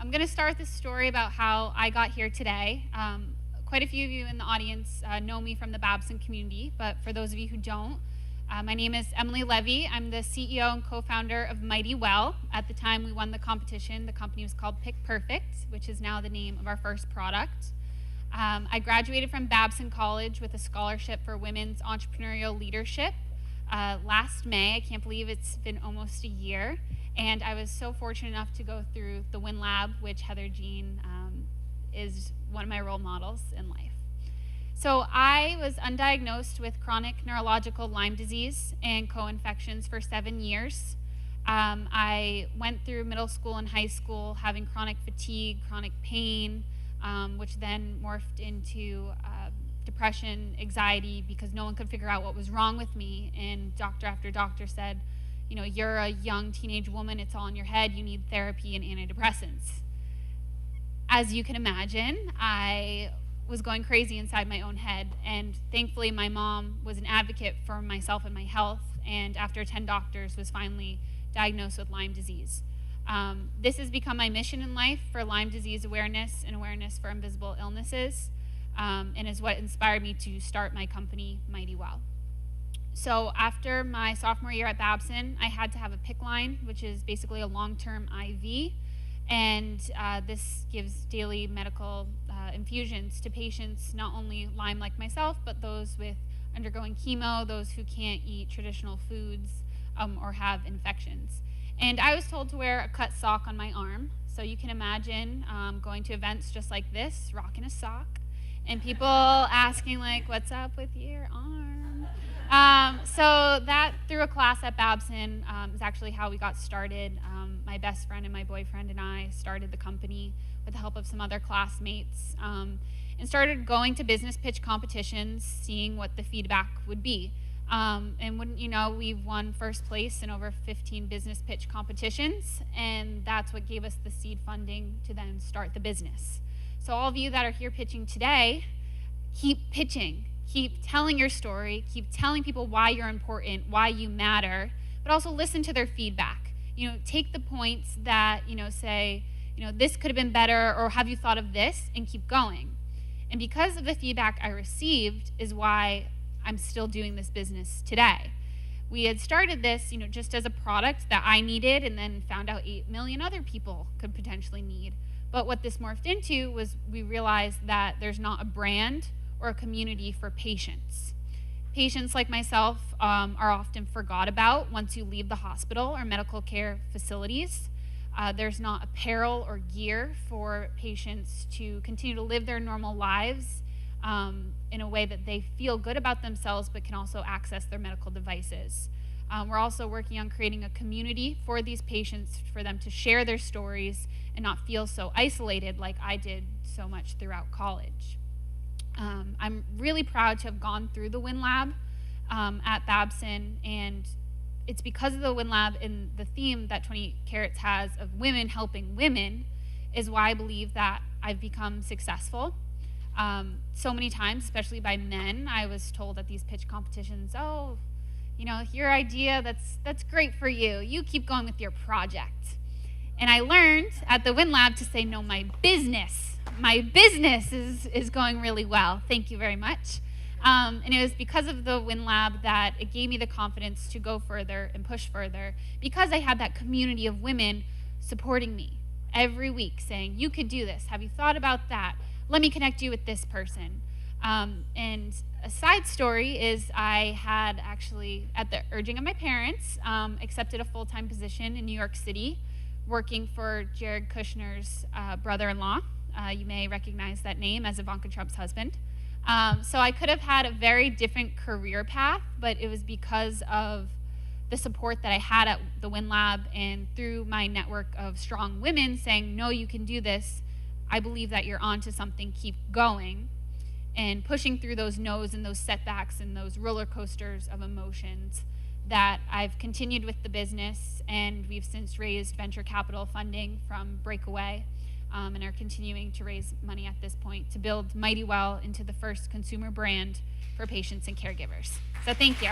I'm going to start this story about how I got here today. Quite a few of you in the audience know me from the Babson community, but for those of you who don't, my name is Emily Levy. I'm the CEO and co-founder of Mighty Well. At the time we won the competition, the company was called Pick Perfect, which is now the name of our first product. I graduated from Babson College with a scholarship for women's entrepreneurial leadership last May. I can't believe it's been almost a year. And I was so fortunate enough to go through the Win Lab, which Heather Jean is one of my role models in life. So I was undiagnosed with chronic neurological Lyme disease and co-infections for 7 years. I went through middle school and high school having chronic fatigue, chronic pain, which then morphed into depression, anxiety, because no one could figure out what was wrong with me. And doctor after doctor said, you know, you're a young teenage woman, it's all in your head, you need therapy and antidepressants. As you can imagine, I was going crazy inside my own head, and thankfully my mom was an advocate for myself and my health, and after 10 doctors was finally diagnosed with Lyme disease. This has become my mission in life for Lyme disease awareness and awareness for invisible illnesses, and is what inspired me to start my company, Mighty Well. So after my sophomore year at Babson, I had to have a PICC line, which is basically a long-term IV, and this gives daily medical infusions to patients, not only Lyme like myself, but those with undergoing chemo, those who can't eat traditional foods or have infections. And I was told to wear a cut sock on my arm, so you can imagine going to events just like this, rocking a sock, and people asking like, what's up with your arm? So that, through a class at Babson, is actually how we got started. My best friend and my boyfriend and I started the company with the help of some other classmates, and started going to business pitch competitions, seeing what the feedback would be. And wouldn't you know, we've won first place in over 15 business pitch competitions, and that's what gave us the seed funding to then start the business. So all of you that are here pitching today, keep pitching. Keep telling your story, keep telling people why you're important, why you matter, but also listen to their feedback. You know, take the points that, you know, say, you know, this could have been better, or have you thought of this, and keep going. And because of the feedback I received is why I'm still doing this business today. We had started this, you know, just as a product that I needed, and then found out 8 million other people could potentially need. But what this morphed into was we realized that there's not a brand or a community for patients. Patients like myself are often forgot about once you leave the hospital or medical care facilities. There's not apparel or gear for patients to continue to live their normal lives in a way that they feel good about themselves but can also access their medical devices. We're also working on creating a community for these patients, for them to share their stories and not feel so isolated like I did so much throughout college. I'm really proud to have gone through the Win Lab at Babson, and it's because of the Win Lab and the theme that 20 Carats has of women helping women is why I believe that I've become successful. So many times, especially by men, I was told at these pitch competitions, oh, you know, your idea, that's great for you. You keep going with your project. And I learned at the Win Lab to say, no, my business is going really well. Thank you very much. And it was because of the Win Lab that it gave me the confidence to go further and push further, because I had that community of women supporting me every week, saying, you could do this. Have you thought about that? Let me connect you with this person. And a side story is I had actually, at the urging of my parents, accepted a full-time position in New York City, working for Jared Kushner's brother-in-law. You may recognize that name as Ivanka Trump's husband. So I could have had a very different career path, but it was because of the support that I had at the Win Lab and through my network of strong women saying, no, you can do this. I believe that you're onto something, keep going, and pushing through those no's and those setbacks and those roller coasters of emotions, that I've continued with the business, and we've since raised venture capital funding from Breakaway, and are continuing to raise money at this point to build Mighty Well into the first consumer brand for patients and caregivers. So thank you.